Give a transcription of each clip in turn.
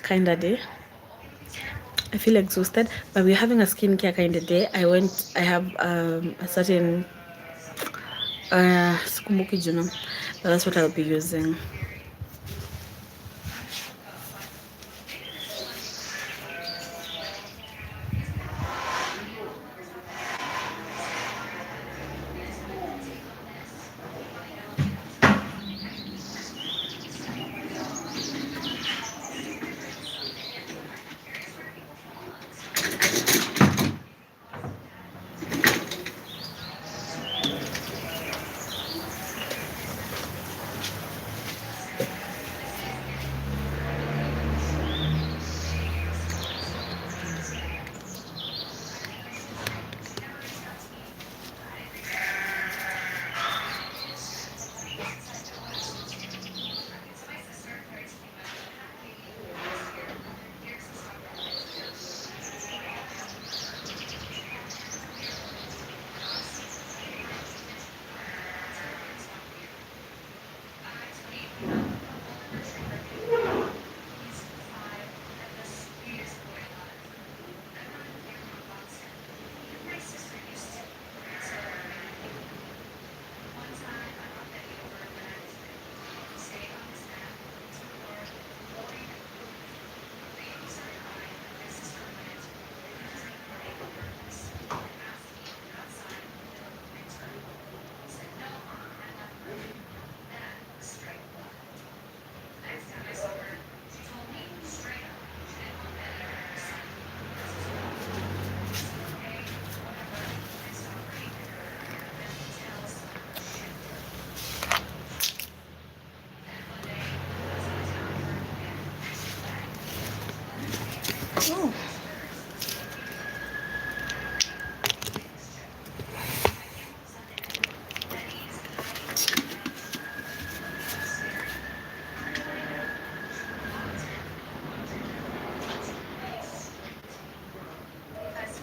kind of day. I feel exhausted, but we're having a skincare kind of day. I have a certain sikumbuki jina, but that's what I'll be using. Oh.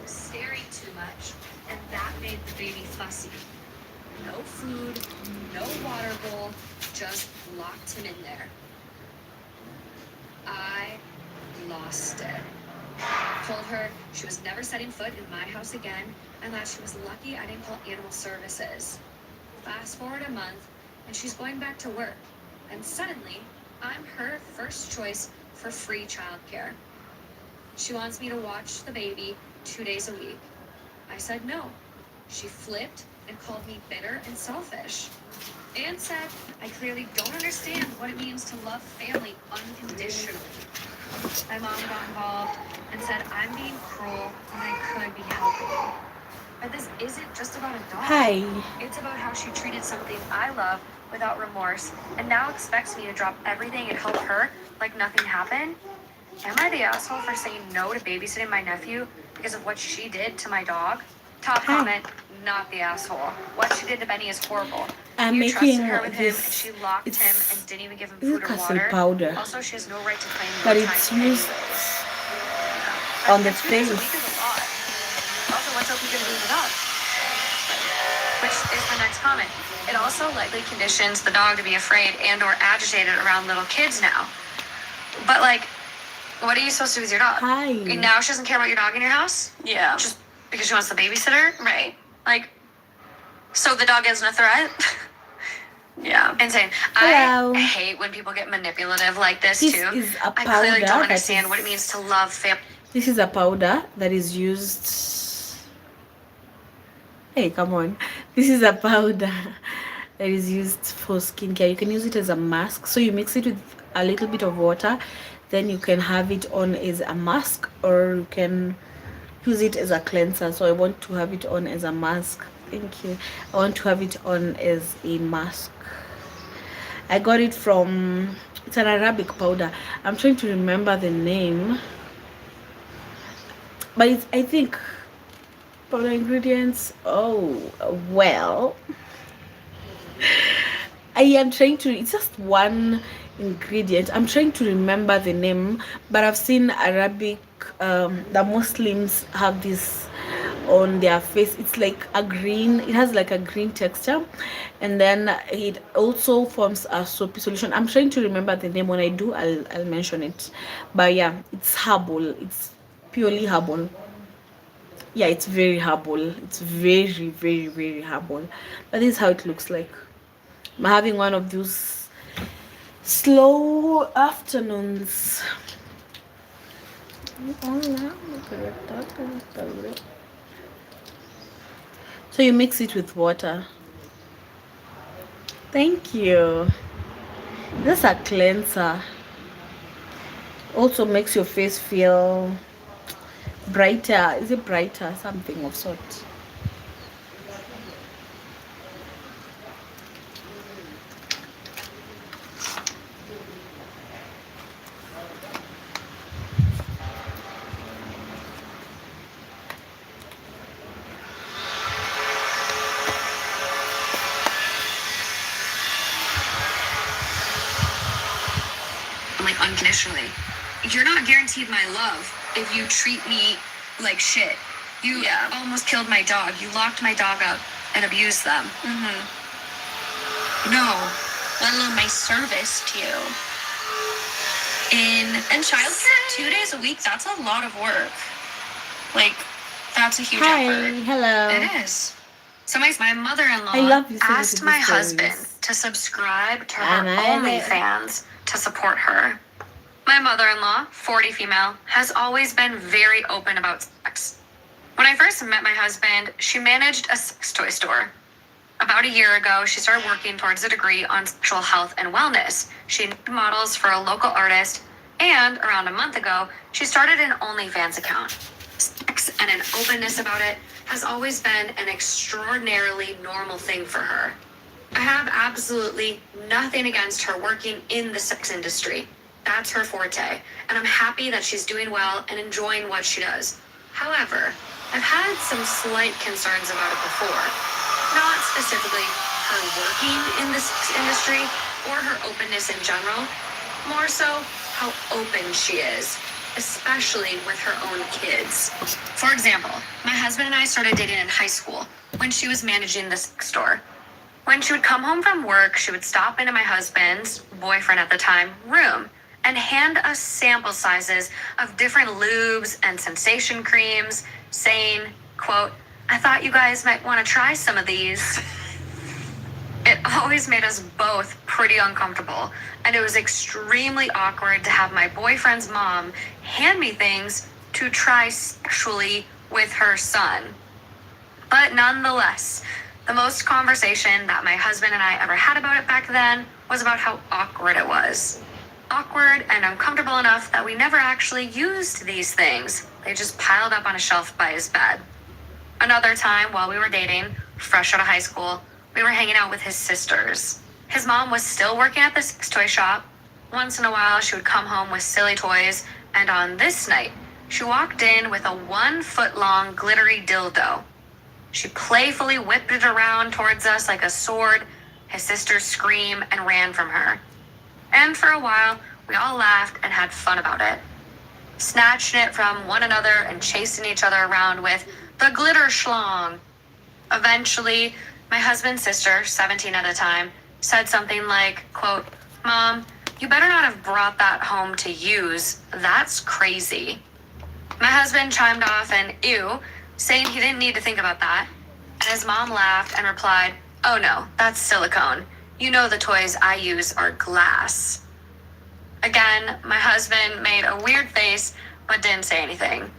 Staring too much, and that made the baby fussy. No food, no water bowl, just locked him in there. I lost it. Told her she was never setting foot in my house again, and that she was lucky I didn't call animal services. Fast forward a month, and she's going back to work, and suddenly I'm her first choice for free childcare. She wants me to watch the baby 2 days a week. I said no. She flipped and called me bitter and selfish. And said I clearly don't understand what it means to love family unconditionally. My mom got involved and said I'm being cruel when I could be helping. But this isn't just about a dog. Hi. It's about how she treated something I love without remorse and now expects me to drop everything and help her like nothing happened. Am I the asshole for saying no to babysitting my nephew because of what she did to my dog? Top comment, not the asshole. What she did to Benny is horrible. I'm You making trusted her with him, and this. she locked It's him and didn't even give him is food it or castle water. powder, Also, she has no right to claim but your it's time used anyways. on the And 2 days a face. week is a lot. Also, what's Opie gonna do with the dog? Which is the next comment. It also likely conditions the dog to be afraid and or agitated around little kids now. But like, what are you supposed to do with your dog? Hi. And now she doesn't care about your dog in your house? Yeah. Just because she wants the babysitter? Right. Like, so the dog isn't a threat? Yeah. Insane. Hello. I hate when people get manipulative like this This too. is a I clearly powder don't that understand is- what it means to love family. This is a powder that is used. Hey, come on. This is a powder that is used for skincare. You can use it as a mask. So you mix it with a little bit of water, then you can have it on as a mask, or you can use it as a cleanser. So I want to have it on as a mask. Thank you. I want to have it on as a mask. I got it from, it's an Arabic powder. I'm trying to remember the name, but it's, I think, powder ingredients. Oh, well, I am trying to, it's just one ingredient. I'm trying to remember the name, but I've seen Arabic, the Muslims have this on their face. It's like a green, it has like a green texture, and then it also forms a soapy solution. I'm trying to remember the name. When I do, I'll mention it. But yeah, it's herbal, it's purely herbal. Yeah, it's very herbal, it's very very very herbal. But this is how it looks like. I'm having one of those slow afternoons. So you mix it with water. Thank you. This is a cleanser. Also makes your face feel brighter. Is it brighter? Something of sort. Like unconditionally. You're not guaranteed my love if you treat me like shit. You almost killed my dog. You locked my dog up and abused them. No, let alone my service to you. And childcare 2 days a week, that's a lot of work. Like, that's a huge effort. Hello. It is. So my mother-in-law I love listening to asked these my stories. husband to subscribe to And her I- OnlyFans to support her. My mother-in-law, 40 female, has always been very open about sex. When I first met my husband, she managed a sex toy store. About a year ago, she started working towards a degree on sexual health and wellness. She made models for a local artist, and around a month ago, she started an OnlyFans account. Sex and an openness about it has always been an extraordinarily normal thing for her. I have absolutely nothing against her working in the sex industry. That's her forte, and I'm happy that she's doing well and enjoying what she does. However, I've had some slight concerns about it before. Not specifically her working in the sex industry or her openness in general, more so how open she is, especially with her own kids. For example, my husband and I started dating in high school when she was managing the sex store. When she would come home from work, she would stop into my husband's, boyfriend at the time, room and hand us sample sizes of different lubes and sensation creams, saying, quote, "I thought you guys might want to try some of these." It always made us both pretty uncomfortable, and it was extremely awkward to have my boyfriend's mom hand me things to try sexually with her son. But nonetheless, the most conversation that my husband and I ever had about it back then was about how awkward it was. Awkward and uncomfortable enough that we never actually used these things. They just piled up on a shelf by his bed. Another time, while we were dating, fresh out of high school, we were hanging out with his sisters. His mom was still working at the sex toy shop. Once in a while, she would come home with silly toys, and on this night, she walked in with a 1-foot-long glittery dildo. She playfully whipped it around towards us like a sword. His sisters screamed and ran from her. And for a while, we all laughed and had fun about it, snatching it from one another and chasing each other around with the glitter schlong. Eventually, my husband's sister, 17 at the time, said something like, quote, "Mom, you better not have brought that home to use. That's crazy." My husband chimed off and ew, saying he didn't need to think about that. And his mom laughed and replied, "Oh no, that's silicone. You know the toys I use are glass." Again, my husband made a weird face, but didn't say anything.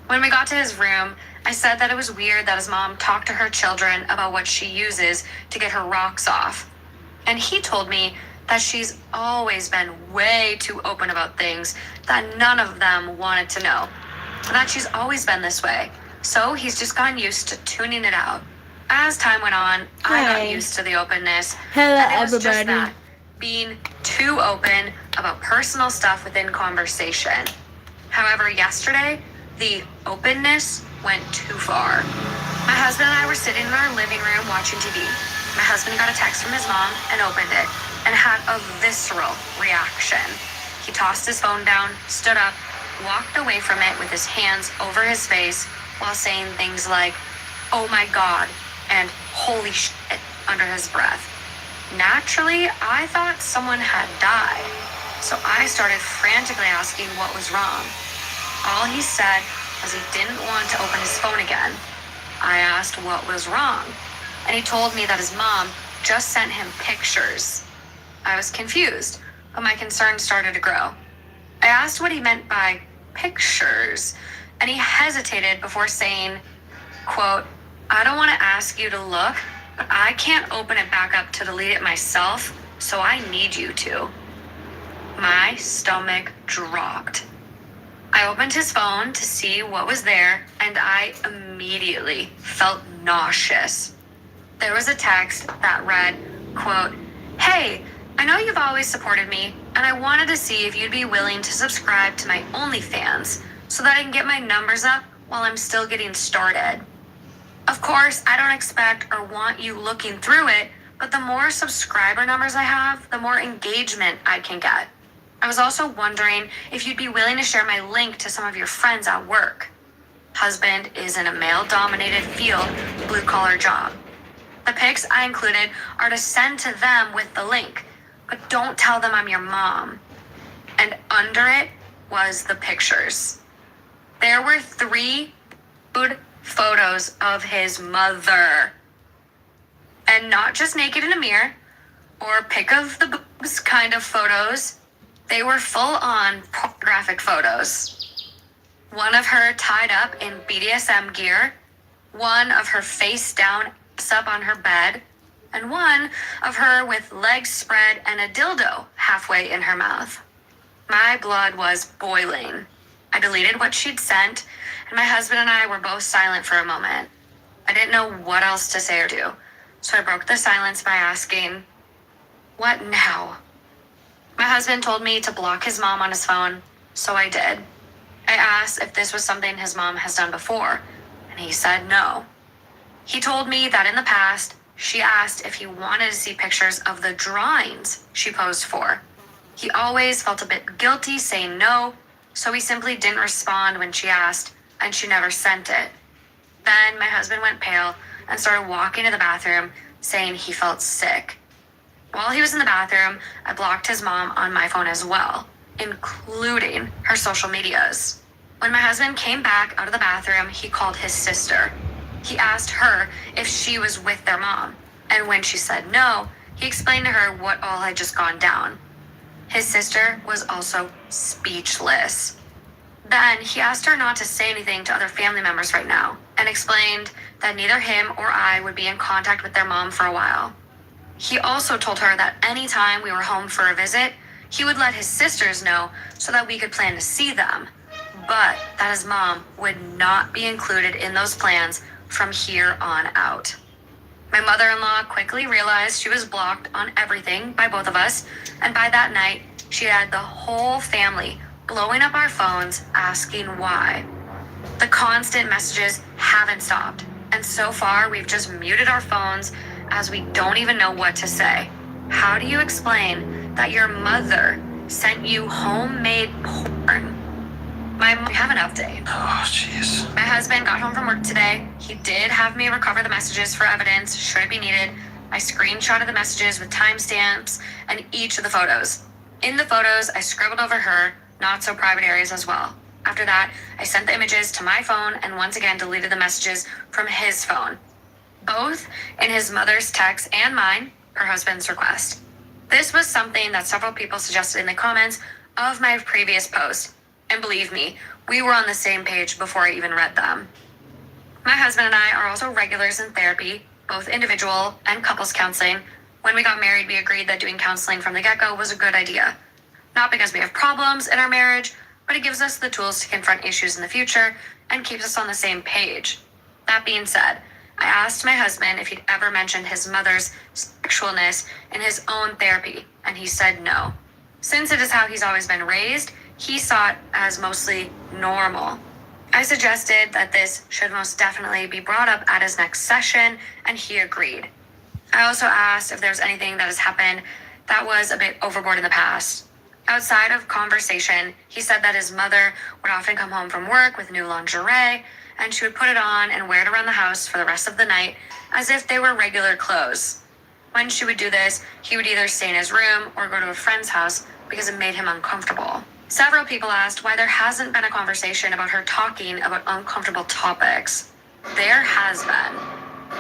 When we got to his room, I said that it was weird that his mom talked to her children about what she uses to get her rocks off. And he told me that she's always been way too open about things that none of them wanted to know. That she's always been this way. So he's just gotten used to tuning it out. As time went on, I Hi. got used to the openness. Hello, and it was just everybody. that, being too open about personal stuff within conversation. However, yesterday, the openness went too far. My husband and I were sitting in our living room watching TV. My husband got a text from his mom and opened it and had a visceral reaction. He tossed his phone down, stood up, walked away from it with his hands over his face while saying things like, "Oh my God," and "holy shit" under his breath. Naturally, I thought someone had died, so I started frantically asking what was wrong. All he said was he didn't want to open his phone again. I asked what was wrong, and he told me that his mom just sent him pictures. I was confused, but my concern started to grow. I asked what he meant by pictures, and he hesitated before saying, quote, "I don't want to ask you to look, but I can't open it back up to delete it myself, so I need you to." My stomach dropped. I opened his phone to see what was there, and I immediately felt nauseous. There was a text that read, quote, "Hey, I know you've always supported me, and I wanted to see if you'd be willing to subscribe to my OnlyFans so that I can get my numbers up while I'm still getting started. Of course, I don't expect or want you looking through it, but the more subscriber numbers I have, the more engagement I can get. I was also wondering if you'd be willing to share my link to some of your friends at work. Husband is in a male-dominated field, blue-collar job. The pics I included are to send to them with the link, but don't tell them I'm your mom." And under it was the pictures. There were 3 nude photos of his mother. And not just naked in a mirror or pick of the boobs kind of photos. They were full-on pornographic photos. One of her tied up in BDSM gear, one of her face down, ass up on her bed, and one of her with legs spread and a dildo halfway in her mouth. My blood was boiling. I deleted what she'd sent, and my husband and I were both silent for a moment. I didn't know what else to say or do, so I broke the silence by asking, "What now?" My husband told me to block his mom on his phone, so I did. I asked if this was something his mom has done before, and he said no. He told me that in the past, she asked if he wanted to see pictures of the drawings she posed for. He always felt a bit guilty saying no, so he simply didn't respond when she asked, and she never sent it. Then my husband went pale and started walking to the bathroom, saying he felt sick. While he was in the bathroom, I blocked his mom on my phone as well, including her social medias. When my husband came back out of the bathroom, he called his sister. He asked her if she was with their mom, and when she said no, he explained to her what all had just gone down. His sister was also speechless. Then he asked her not to say anything to other family members right now, and explained that neither him or I would be in contact with their mom for a while. He also told her that anytime we were home for a visit, he would let his sisters know so that we could plan to see them, but that his mom would not be included in those plans from here on out. My mother-in-law quickly realized she was blocked on everything by both of us, and by that night, she had the whole family blowing up our phones asking why. The constant messages haven't stopped, and so far we've just muted our phones as we don't even know what to say. How do you explain that your mother sent you homemade porn? We have an update. Oh, jeez. My husband got home from work today. He did have me recover the messages for evidence, should it be needed. I screenshotted the messages with timestamps and each of the photos. In the photos, I scribbled over her not so private areas as well. After that, I sent the images to my phone and once again deleted the messages from his phone, both in his mother's text and mine, her husband's request. This was something that several people suggested in the comments of my previous post. And believe me, we were on the same page before I even read them. My husband and I are also regulars in therapy, both individual and couples counseling. When we got married, we agreed that doing counseling from the get-go was a good idea. Not because we have problems in our marriage, but it gives us the tools to confront issues in the future and keeps us on the same page. That being said, I asked my husband if he'd ever mentioned his mother's sexualness in his own therapy, and he said no. Since it is how he's always been raised, he saw it as mostly normal. I suggested that this should most definitely be brought up at his next session, and he agreed. I also asked if there was anything that has happened that was a bit overboard in the past. Outside of conversation, he said that his mother would often come home from work with new lingerie, and she would put it on and wear it around the house for the rest of the night as if they were regular clothes. When she would do this, he would either stay in his room or go to a friend's house because it made him uncomfortable. Several people asked why there hasn't been a conversation about her talking about uncomfortable topics. There has been.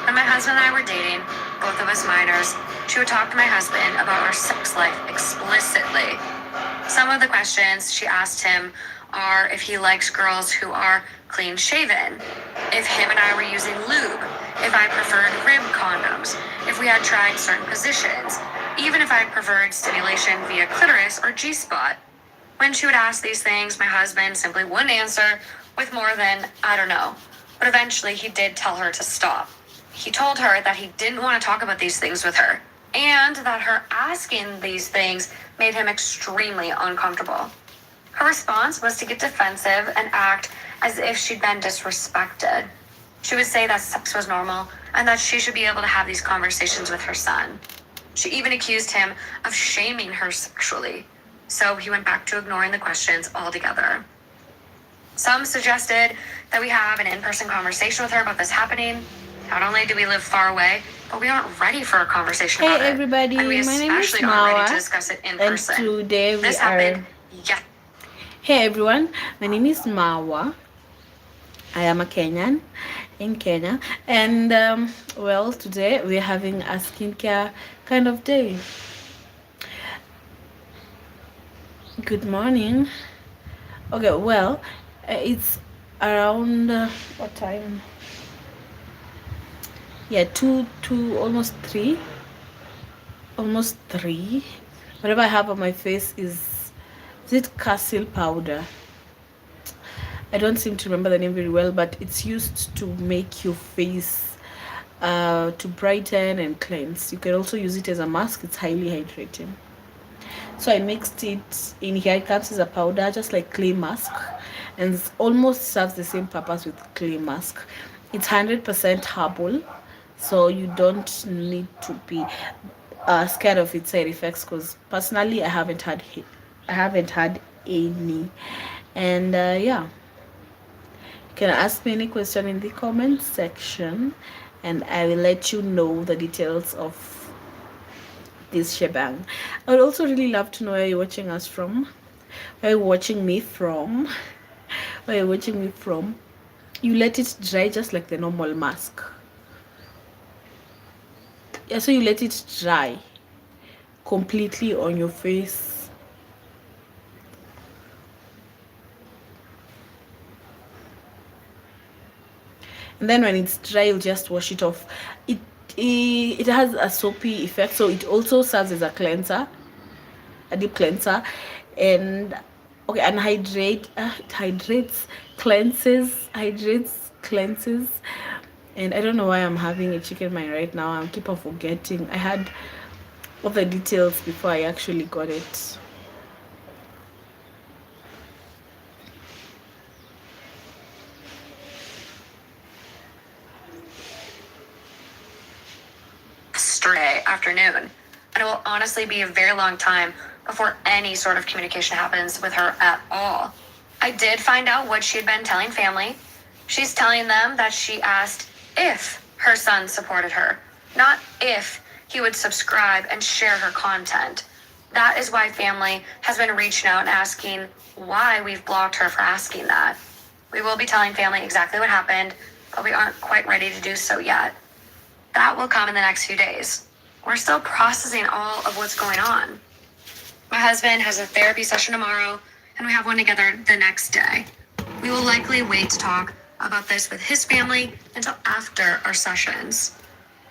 When my husband and I were dating, both of us minors, she would talk to my husband about our sex life explicitly. Some of the questions she asked him are if he likes girls who are clean shaven, if him and I were using lube, if I preferred rib condoms, if we had tried certain positions, even if I preferred stimulation via clitoris or G-spot. When she would ask these things, my husband simply wouldn't answer with more than, I don't know. But eventually he did tell her to stop. He told her that he didn't want to talk about these things with her, and that her asking these things made him extremely uncomfortable. Her response was to get defensive and act as if she'd been disrespected. She would say that sex was normal and that she should be able to have these conversations with her son. She even accused him of shaming her sexually, so he went back to ignoring the questions altogether. Some suggested that we have an in-person conversation with her about this happening. Not only do we live far away, but we aren't ready for a conversation about it. Hey everybody, And we my name is especially aren't ready to MAWA, discuss it in and person. today we This are... happened, yeah. Hey everyone, my name is MAWA. I am a Kenyan in Kenya, and well, today we're having a skincare kind of day. Good morning. Okay, well, it's around what time? Yeah, two, almost three. Whatever I have on my face is it Castle powder? I don't seem to remember the name very well, but it's used to make your face to brighten and cleanse. You can also use it as a mask. It's highly hydrating. So I mixed it in here. It comes as a powder, just like clay mask, and it almost serves the same purpose with clay mask. It's 100% herbal, so you don't need to be scared of its side effects, because personally I haven't had any. And yeah, you can ask me any question in the comment section and I will let you know the details of this shebang. I would also really love to know where you're watching us from, where you're watching me from. Where you're watching me from. You let it dry just like the normal mask. Yeah, so you let it dry completely on your face. And then when it's dry, you'll just wash it off. It has a soapy effect, so it also serves as a cleanser, a deep cleanser, and okay, and it hydrates, cleanses, and I don't know why I'm having a chicken mind right now. I'm keep on forgetting. I had all the details before I actually got it. Yesterday afternoon, and it will honestly be a very long time before any sort of communication happens with her at all. I did find out what she had been telling family. She's telling them that she asked if her son supported her, not if he would subscribe and share her content. That is why family has been reaching out and asking why we've blocked her for asking that. We will be telling family exactly what happened, but we aren't quite ready to do so yet. That will come in the next few days. We're still processing all of what's going on. My husband has a therapy session tomorrow, and we have one together the next day. We will likely wait to talk about this with his family until after our sessions.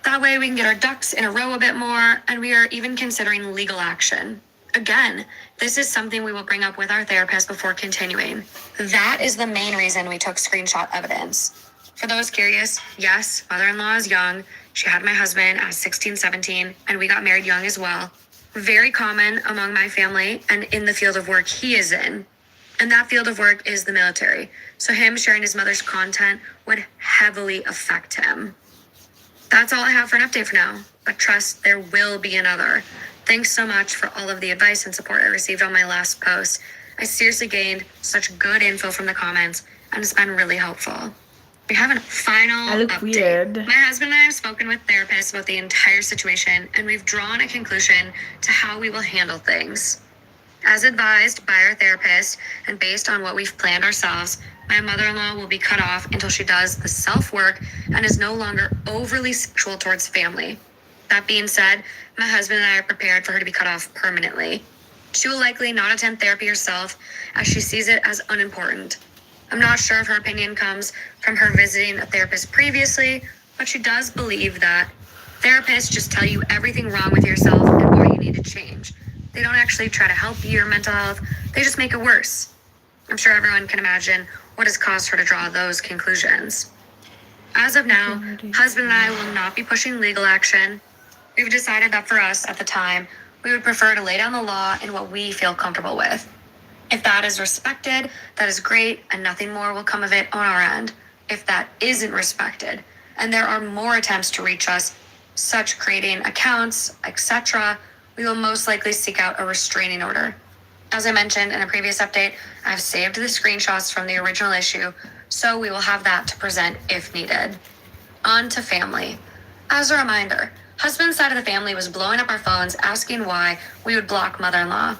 That way we can get our ducks in a row a bit more, and we are even considering legal action. Again, this is something we will bring up with our therapist before continuing. That is the main reason we took screenshot evidence. For those curious, yes, mother-in-law is young. She had my husband at 16, 17, and we got married young as well. Very common among my family and in the field of work he is in. And that field of work is the military. So him sharing his mother's content would heavily affect him. That's all I have for an update for now. But trust, there will be another. Thanks so much for all of the advice and support I received on my last post. I seriously gained such good info from the comments, and it's been really helpful. We have a final I look update. weird. My husband and I have spoken with therapists about the entire situation, and we've drawn a conclusion to how we will handle things. As advised by our therapist and based on what we've planned ourselves, my mother-in-law will be cut off until she does the self-work and is no longer overly sexual towards family. That being said, my husband and I are prepared for her to be cut off permanently. She will likely not attend therapy herself, as she sees it as unimportant. I'm not sure if her opinion comes from her visiting a therapist previously, but she does believe that therapists just tell you everything wrong with yourself and why you need to change. They don't actually try to help your mental health, they just make it worse. I'm sure everyone can imagine what has caused her to draw those conclusions. As of now, husband and I will not be pushing legal action. We've decided that for us at the time, we would prefer to lay down the law in what we feel comfortable with. If that is respected, that is great, and nothing more will come of it on our end. If that isn't respected, and there are more attempts to reach us, such creating accounts, etc., we will most likely seek out a restraining order. As I mentioned in a previous update, I've saved the screenshots from the original issue, so we will have that to present if needed. On to family. As a reminder, husband's side of the family was blowing up our phones asking why we would block mother-in-law.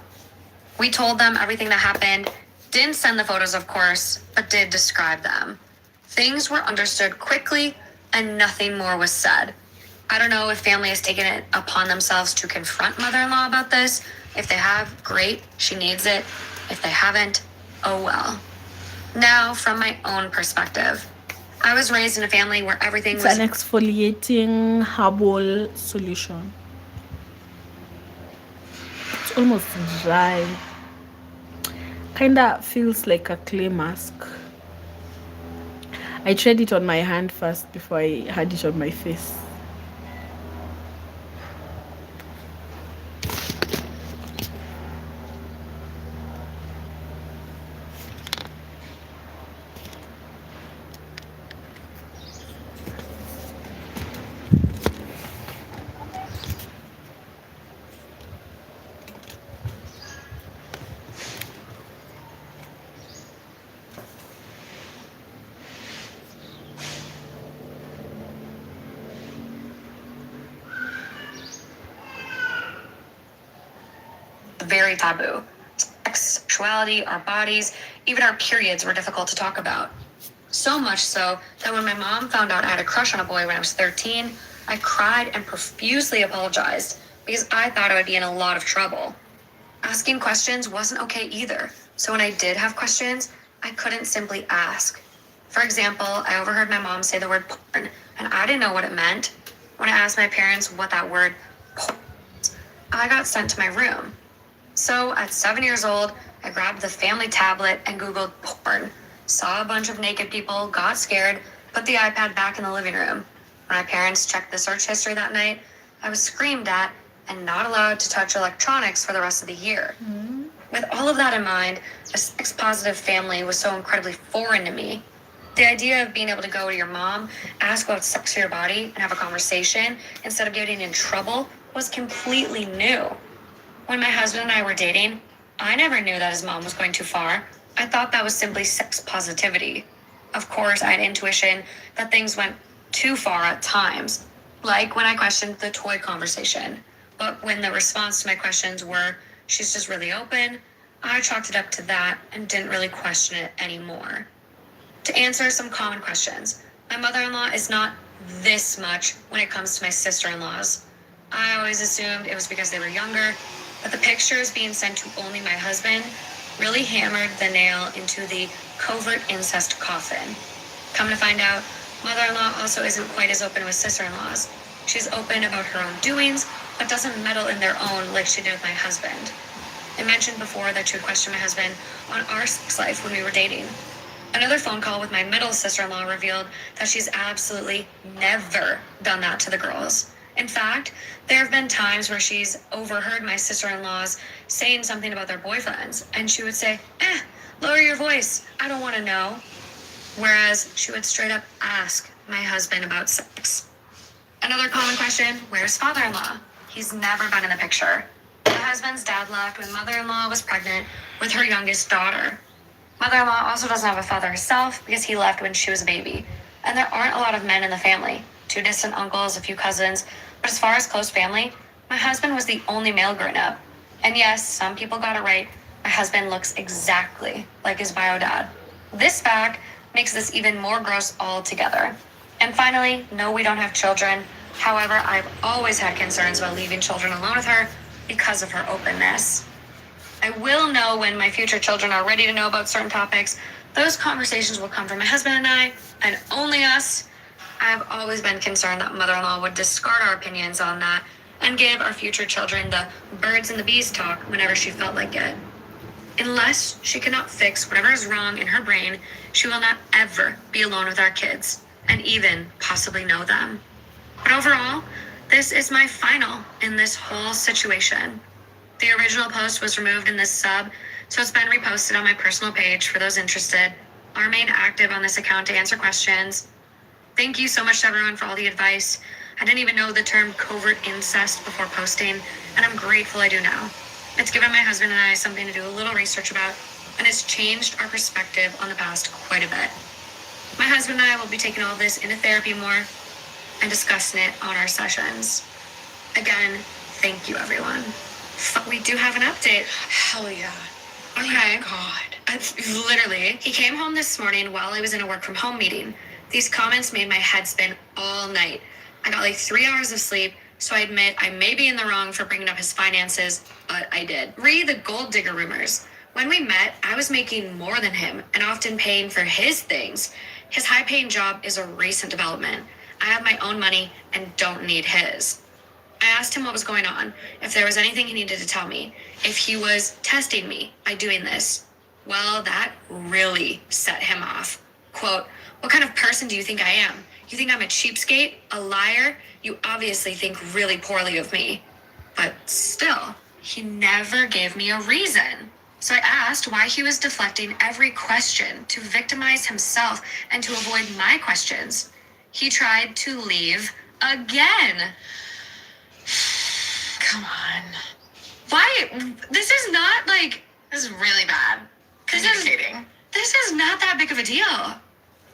We told them everything that happened, didn't send the photos of course, but did describe them. Things were understood quickly and nothing more was said. I don't know if family has taken it upon themselves to confront mother-in-law about this. If they have, great, she needs it. If they haven't, oh well. Now, from my own perspective, I was raised in a family where everything It's was an exfoliating herbal solution. It's almost dry. Kinda feels like a clay mask. I tried it on my hand first before I had it on my face. very taboo. Sex, sexuality, our bodies, even our periods were difficult to talk about. So much so that when my mom found out I had a crush on a boy when I was 13, I cried and profusely apologized because I thought I would be in a lot of trouble. Asking questions wasn't okay either, so when I did have questions, I couldn't simply ask. For example, I overheard my mom say the word porn, and I didn't know what it meant. When I asked my parents what that word porn was, I got sent to my room. So at 7 years old, I grabbed the family tablet and Googled porn, saw a bunch of naked people, got scared, put the iPad back in the living room. When my parents checked the search history that night, I was screamed at and not allowed to touch electronics for the rest of the year. With all of that in mind, a sex-positive family was so incredibly foreign to me. The idea of being able to go to your mom, ask about sex or your body, and have a conversation instead of getting in trouble was completely new. When my husband and I were dating, I never knew that his mom was going too far. I thought that was simply sex positivity. Of course, I had intuition that things went too far at times, like when I questioned the toy conversation. But when the response to my questions were, she's just really open, I chalked it up to that and didn't really question it anymore. To answer some common questions, my mother-in-law is not this much when it comes to my sister-in-laws. I always assumed it was because they were younger, but the pictures being sent to only my husband really hammered the nail into the covert incest coffin. Come to find out, mother-in-law also isn't quite as open with sister-in-laws. She's open about her own doings, but doesn't meddle in their own like she did with my husband. I mentioned before that she would question my husband on our sex life when we were dating. Another phone call with my middle sister-in-law revealed that she's absolutely never done that to the girls. In fact, there have been times where she's overheard my sister-in-laws saying something about their boyfriends, and she would say, lower your voice, I don't want to know. Whereas she would straight up ask my husband about sex. Another common question, where's father-in-law? He's never been in the picture. husband's dad left when mother-in-law was pregnant with her youngest daughter. Mother-in-law also doesn't have a father herself because he left when she was a baby. And there aren't a lot of men in the family. 2 distant uncles, a few cousins. But as far as close family, my husband was the only male growing up. And yes, some people got it right. My husband looks exactly like his bio dad. This fact makes this even more gross altogether. And finally, no, we don't have children. However, I've always had concerns about leaving children alone with her because of her openness. I will know when my future children are ready to know about certain topics. Those conversations will come from my husband and I, and only us. I've always been concerned that mother-in-law would discard our opinions on that and give our future children the birds and the bees talk whenever she felt like it. Unless she cannot fix whatever is wrong in her brain, she will not ever be alone with our kids, and even possibly know them. But overall, this is my final in this whole situation. The original post was removed in this sub, so it's been reposted on my personal page for those interested. I'll remain active on this account to answer questions. Thank you so much to everyone for all the advice. I didn't even know the term covert incest before posting, and I'm grateful I do now. It's given my husband and I something to do a little research about, and it's changed our perspective on the past quite a bit. My husband and I will be taking all this into therapy more and discussing it on our sessions. Again, thank you, everyone. We do have an update. Hell yeah. Okay. God. Literally, he came home this morning while I was in a work from home meeting. These comments made my head spin all night. I got like 3 hours of sleep, so I admit I may be in the wrong for bringing up his finances, but I did. Read the gold digger rumors. When we met, I was making more than him and often paying for his things. His high-paying job is a recent development. I have my own money and don't need his. I asked him what was going on, if there was anything he needed to tell me, if he was testing me by doing this. Well, that really set him off. Quote, "What kind of person do you think I am? You think I'm a cheapskate, a liar? You obviously think really poorly of me." But still, he never gave me a reason. So I asked why he was deflecting every question to victimize himself and to avoid my questions. He tried to leave again. Come on. Why? This is not like, This is really bad. Communicating. this is not that big of a deal.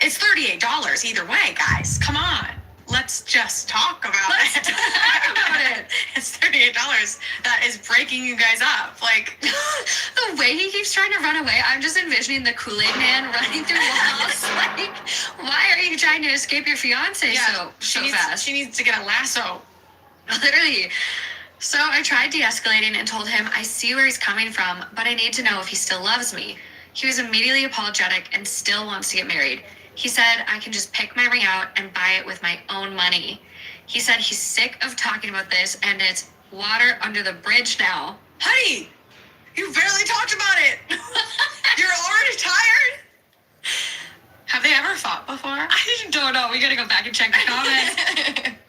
It's $38 either way, guys. Come on. Let's just talk about Let's it. talk about it. It's $38 that is breaking you guys up. Like, The way he keeps trying to run away, I'm just envisioning the Kool-Aid man running through walls. Like, why are you trying to escape your fiance so fast? She needs to get a lasso. Literally. So I tried de-escalating and told him I see where he's coming from, but I need to know if he still loves me. He was immediately apologetic and still wants to get married. He said I can just pick my ring out and buy it with my own money. He said he's sick of talking about this and it's water under the bridge now. Honey, you barely talked about it. You're already tired? Have they ever fought before? I don't know. We gotta go back and check the comments.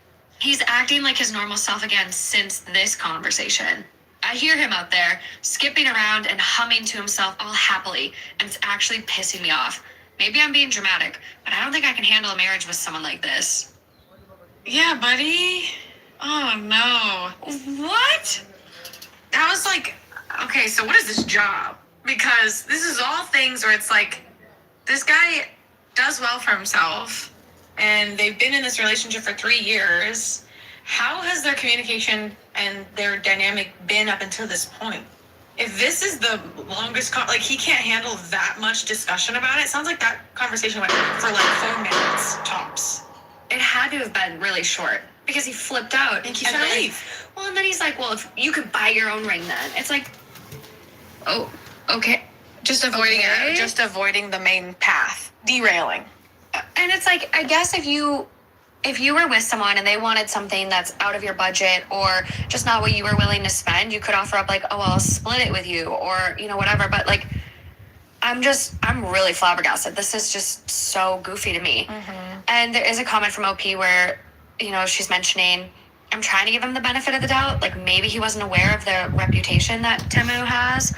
He's acting like his normal self again since this conversation. I hear him out there, skipping around and humming to himself all happily, and it's actually pissing me off. Maybe I'm being dramatic, but I don't think I can handle a marriage with someone like this. Yeah, buddy. Oh, no. What? That was like, okay, so what is this job? Because this is all things where it's like, this guy does well for himself, and they've been in this relationship for 3 years. How has their communication and their dynamic been up until this point? If this is the longest, like, he can't handle that much discussion about it. Sounds like that conversation went for like 4 minutes tops. It had to have been really short because he flipped out And he's trying to leave. Well, and then he's like, "Well, if you could buy your own ring, then." It's like, oh, okay. Just avoiding Okay. it. Just avoiding the main path. Derailing. And it's like, I guess if you were with someone and they wanted something that's out of your budget or just not what you were willing to spend, you could offer up like, "Oh, well, I'll split it with you," or, whatever. But like, I'm really flabbergasted. This is just so goofy to me. Mm-hmm. And there is a comment from OP where, she's mentioning, I'm trying to give him the benefit of the doubt. Like, maybe he wasn't aware of the reputation that Temu has,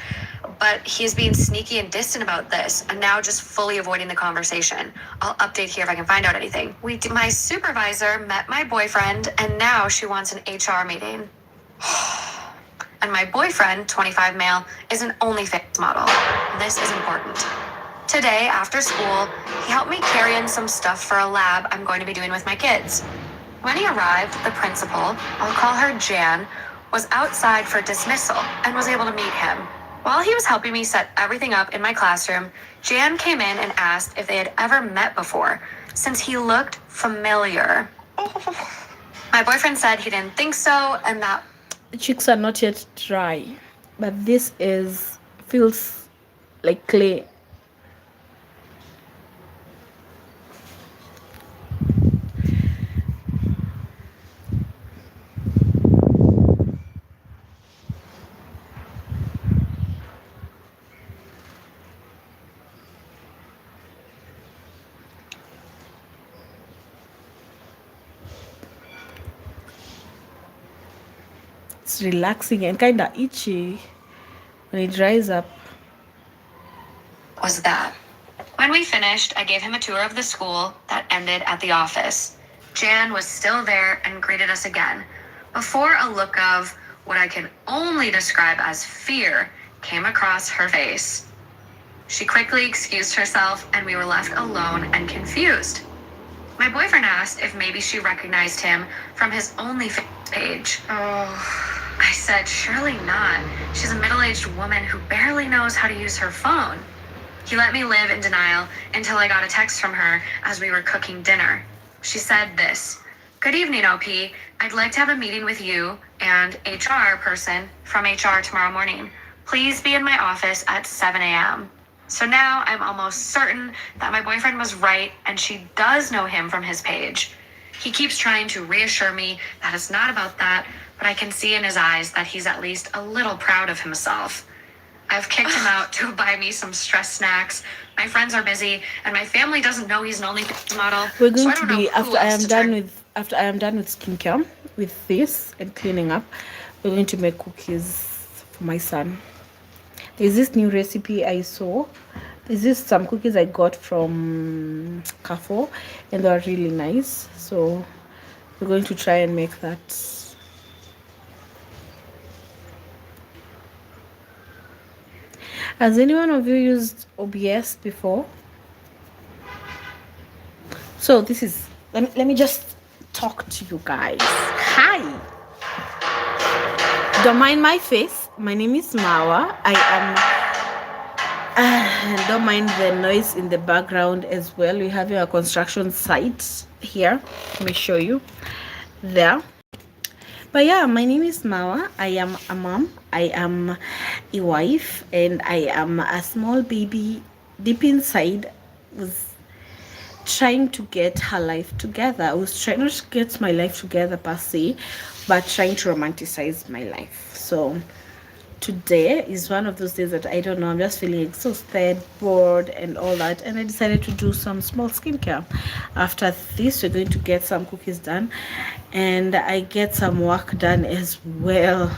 but he is being sneaky and distant about this and now just fully avoiding the conversation. I'll update here if I can find out anything. My supervisor met my boyfriend and now she wants an HR meeting. And my boyfriend, 25 male, is an OnlyFans model. This is important. Today, after school, he helped me carry in some stuff for a lab I'm going to be doing with my kids. When he arrived, the principal, I'll call her Jan, was outside for dismissal and was able to meet him. While he was helping me set everything up in my classroom, Jan came in and asked if they had ever met before, since he looked familiar. My boyfriend said he didn't think so, and that the cheeks are not yet dry, but this feels like clay. It's relaxing and kind of itchy when it dries up. Was that. When we finished, I gave him a tour of the school that ended at the office. Jan was still there and greeted us again, before a look of what I can only describe as fear came across her face. She quickly excused herself, and we were left alone and confused. My boyfriend asked if maybe she recognized him from his OnlyFans page. I said, surely not. She's a middle-aged woman who barely knows how to use her phone. He let me live in denial until I got a text from her as we were cooking dinner. She said this: "Good evening, OP. I'd like to have a meeting with you and HR person from HR tomorrow morning. Please be in my office at 7 a.m. So now I'm almost certain that my boyfriend was right and she does know him from his page. He keeps trying to reassure me that it's not about that, but I can see in his eyes that he's at least a little proud of himself. I've kicked him out to buy me some stress snacks. My friends are busy, and my family doesn't know he's an OnlyFans model. We're going so I to don't be know who else to turn- after I am done with skincare, with this and cleaning up. We're going to make cookies for my son. There's this new recipe I saw. There's this some cookies I got from Carrefour, and they are really nice. So we're going to try and make that. Has anyone of you used OBS before? So this is, let me just talk to you guys. Hi. Don't mind my face. My name is Mawa. Don't mind the noise in the background as well. We're having a construction site here. Let me show you there. But yeah, my name is Mawa. I am a mom, I am a wife, and I am a small baby deep inside was trying to get her life together. I was trying not to get my life together per se, but trying to romanticize my life. So today is one of those days that I don't know, I'm just feeling exhausted, bored, and all that, and I decided to do some small skincare. After this, we're going to get some cookies done, and I get some work done as well.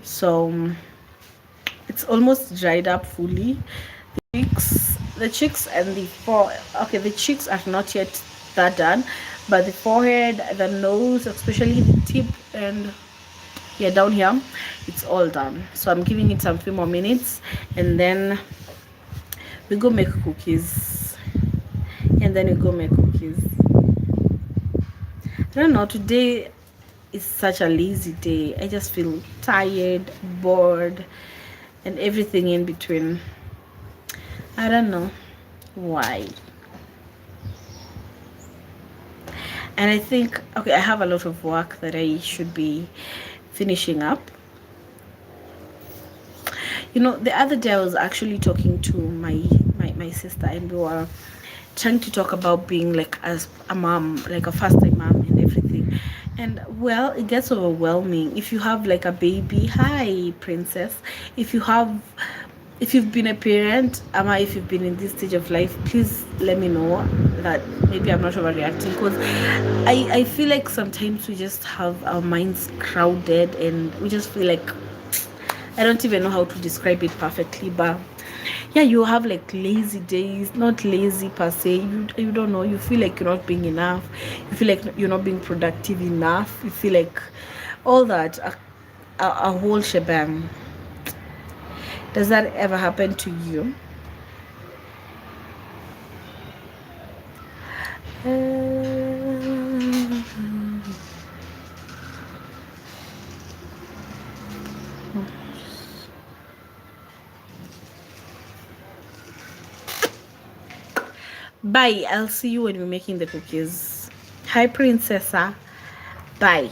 So it's almost dried up fully. The cheeks and the cheeks are not yet that done, but the forehead, the nose, especially the tip, and yeah, down here, it's all done. So I'm giving it some few more minutes, and then we go make cookies. I don't know, today is such a lazy day. I just feel tired, bored, and everything in between. I don't know why. And I think, okay, I have a lot of work that I should be finishing up. You know, the other day I was actually talking to my sister, and we were trying to talk about being like as a mom, like a first-time mom and everything. And well, it gets overwhelming if you have like a baby. Hi, princess. If you've been a parent, if you've been in this stage of life, please let me know that maybe I'm not overreacting, because I feel like sometimes we just have our minds crowded, and we just feel like, I don't even know how to describe it perfectly, but Yeah, you have like lazy days, not lazy per se. You don't know. You feel like you're not being enough. You feel like you're not being productive enough. You feel like all that, a whole shebang. Does that ever happen to you? Bye. I'll see you when we're making the cookies. Hi, Princessa. Bye.